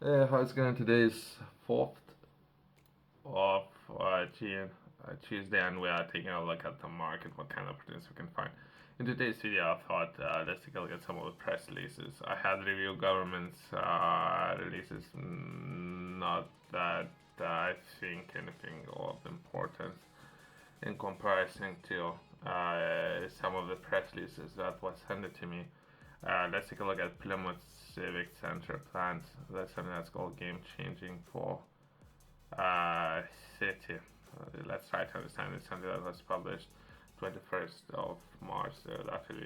How's it going? Today is 4th of June, Tuesday, and we are taking a look at the market, what kind of opportunities we can find. In today's video, I thought let's take a look at some of the press releases. I had reviewed government's releases, not that I think anything of importance in comparison to some of the press releases that was handed to me. Let's take a look at Plymouth Civic Center plans. That's something that's called game changing for city. Let's try to understand this. Something that was published 21st of March. So that will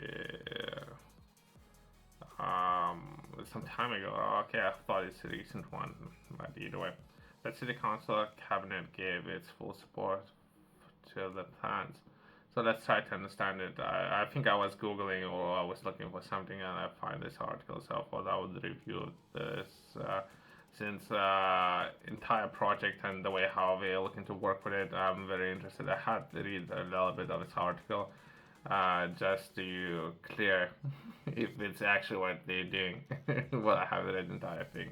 be some time ago. Okay, I thought it's a recent one, but either way. The City Council Cabinet gave its full support to the plans. So let's try to understand it. I think I was Googling or I was looking for something and I find this article, so I thought I would review this since entire project and the way how they're looking to work with it. I'm very interested. I had to read a little bit of this article just to clear if it's actually what they're doing. Well, I haven't read the entire thing.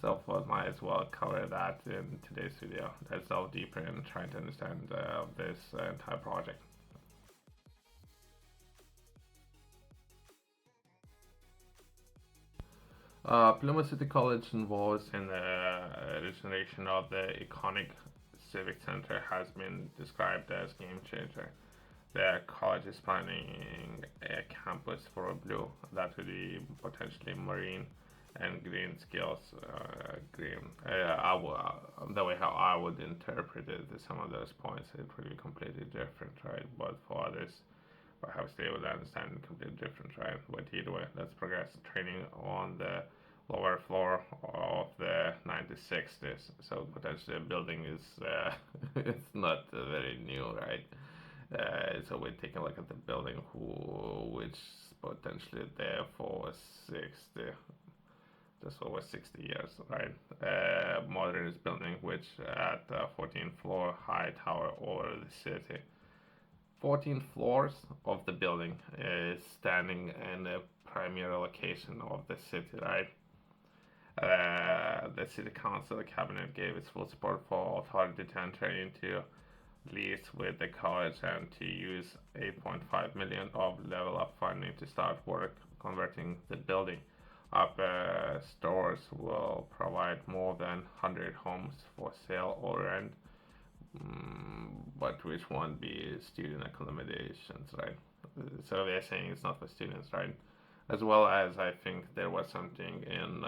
So I thought might as well cover that in today's video. Let's delve deeper in trying to understand this entire project. Plymouth City College involved in the regeneration of the iconic Civic Center has been described as game changer. The college is planning a campus for a blue that would be potentially marine and green skills. The way how I would interpret it, some of those points, it would be completely different, right? But for others, perhaps they would understand completely different, right? But either way, let's progress. Training on the lower floor of the 96th, so potentially the building is it's not very new, right? So we're taking a look at the building, which is potentially there for 60, just over 60 years, right? Modernist building, which at 14th floor high tower over the city. 14 floors of the building is standing in the primary location of the city, right? The city council, the cabinet gave its full support for authority to enter into lease with the college and to use 8.5 million of level up funding to start work converting the building. Upper stores will provide more than 100 homes for sale or rent, but which won't be student accommodations, right? So they're saying it's not for students, right? As well as I think there was something in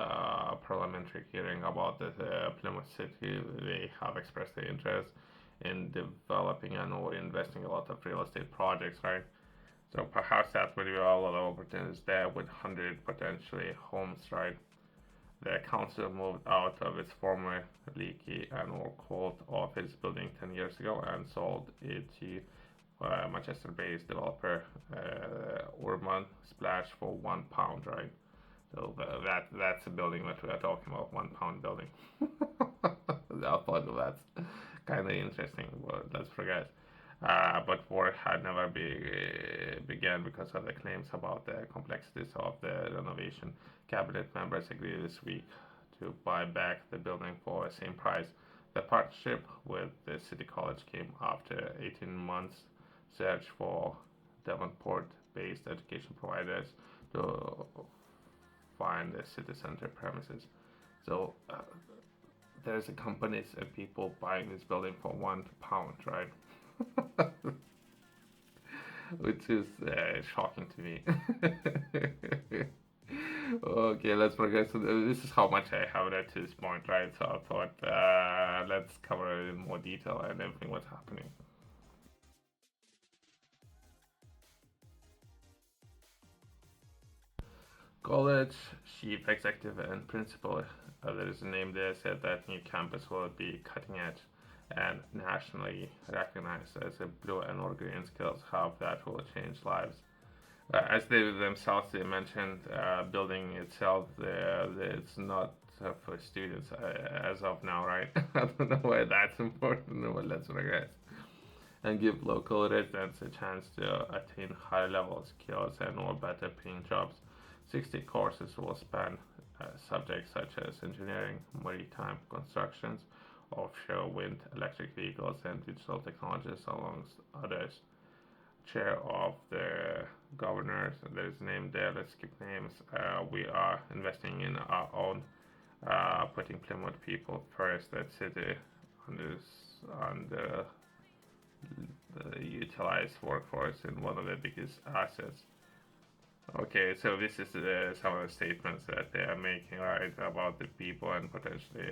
parliamentary hearing about the Plymouth City. They have expressed their interest in developing and or investing a lot of real estate projects, right? So perhaps that would be a lot of opportunities there with 100 potentially homes, right? The council moved out of its former leaky and or cold office building 10 years ago and sold it to Manchester-based developer Urban Splash for £1, right? So that's a building that we are talking about, £1 building. I thought that's kind of interesting, but let's forget. But work had never began because of the claims about the complexities of the renovation. Cabinet members agreed this week to buy back the building for the same price. The partnership with the City College came after 18 months search for Devonport-based education providers to find the city center premises. So there's a companies and people buying this building for £1, right? Which is shocking to me. Okay, let's progress. So this is how much I have read to this point, right? So I thought let's cover it in more detail and everything what's happening. College chief executive and principal, there is a name there, said that new campus will be cutting edge and nationally recognized as a blue and or green skills hub that will change lives. As they themselves they mentioned, building itself, it's not for students as of now, right? I don't know why that's important, but let's regress. And give local residents a chance to attain higher level skills and or better paying jobs. 60 courses will span subjects such as engineering, maritime constructions, offshore wind, electric vehicles, and digital technologies, amongst others. Chair of the governors, there's a name there, let's skip names. We are investing in our own, putting Plymouth people first, that city on the utilized workforce in one of the biggest assets. Okay, so this is some of the statements that they are making, right, about the people and potentially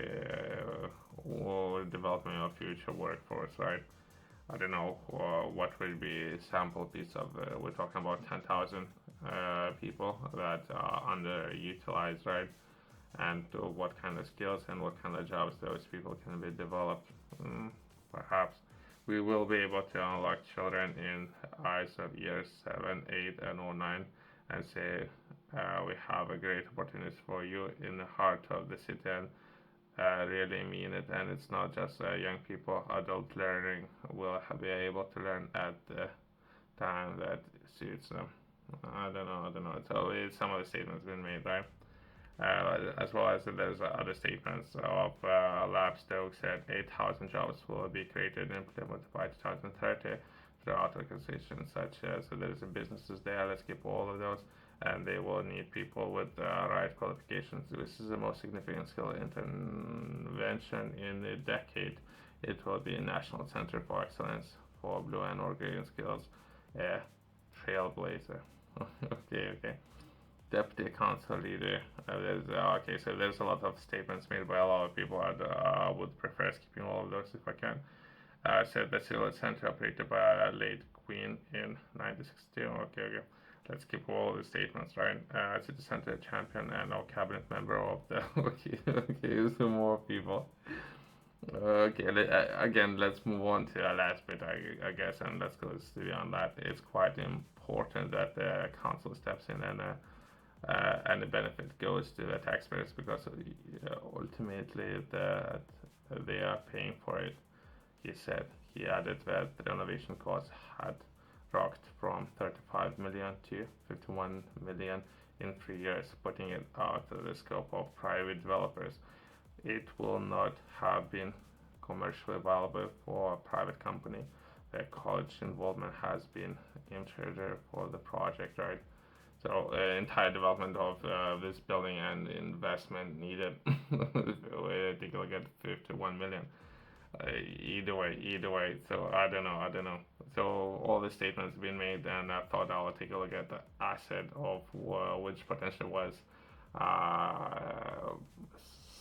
development of future workforce, right? I don't know what will be sample piece of. We're talking about 10,000 people that are underutilized, right? And what kind of skills and what kind of jobs those people can be developed. Perhaps we will be able to unlock children in eyes of years 7, 8, and 09 and say we have a great opportunity for you in the heart of the city and really mean it. And it's not just young people, adult learning will be able to learn at the time that suits them. I don't know. So it's some of the statements been made, right? As well as there's other statements of Lab Stoke said 8,000 jobs will be created in Plymouth by 2030 throughout organizations such as, so there's businesses there, let's keep all of those, and they will need people with the right qualifications. This is the most significant skill intervention in a decade. It will be a national center for excellence for blue and or green skills, a trailblazer. Okay. Deputy council leader. Okay, so there's a lot of statements made by a lot of people. I would prefer skipping all of those if I can. Said the Civil Center operated by a late queen in 1962. Okay. Let's skip all the statements, right? City Center champion and now cabinet member of the. Okay, some more people. Okay, again, let's move on to the last bit, I guess, and let's go beyond that. It's quite important that the council steps in and the benefit goes to the taxpayers because ultimately they are paying for it. He said. He added that the renovation costs had rocked from 35 million to 51 million in 3 years, putting it out of the scope of private developers. It will not have been commercially viable for a private company. The college involvement has been a game changer for the project, right? So entire development of this building and investment needed. I think we'll get 51 million. Either way. So I don't know. So all the statements been made, and I thought I would take a look at the asset of which potentially was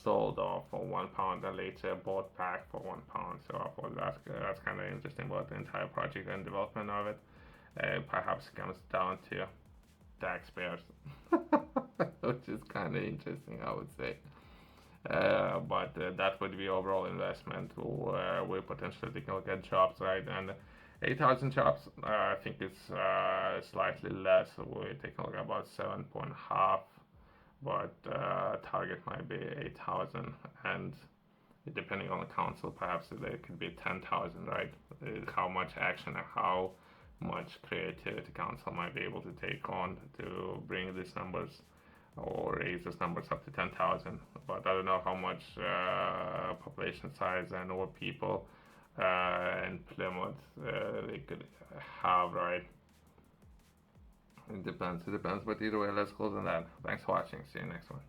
sold off for £1 and later bought back for £1. So I thought that's kind of interesting about the entire project and development of it. Perhaps it comes down to taxpayers, which is kind of interesting, I would say. But that would be overall investment where we potentially take a look at jobs, right? And 8,000 jobs, I think it's slightly less. We take a look at about 7.5, but target might be 8,000, and depending on the council, perhaps there could be 10,000, right? How much action and how much creativity council might be able to take on to bring these numbers or raise those numbers up to 10,000. But I don't know how much population size and or people in Plymouth they could have, right? It depends. But either way, let's close on that. Thanks for watching. See you next one.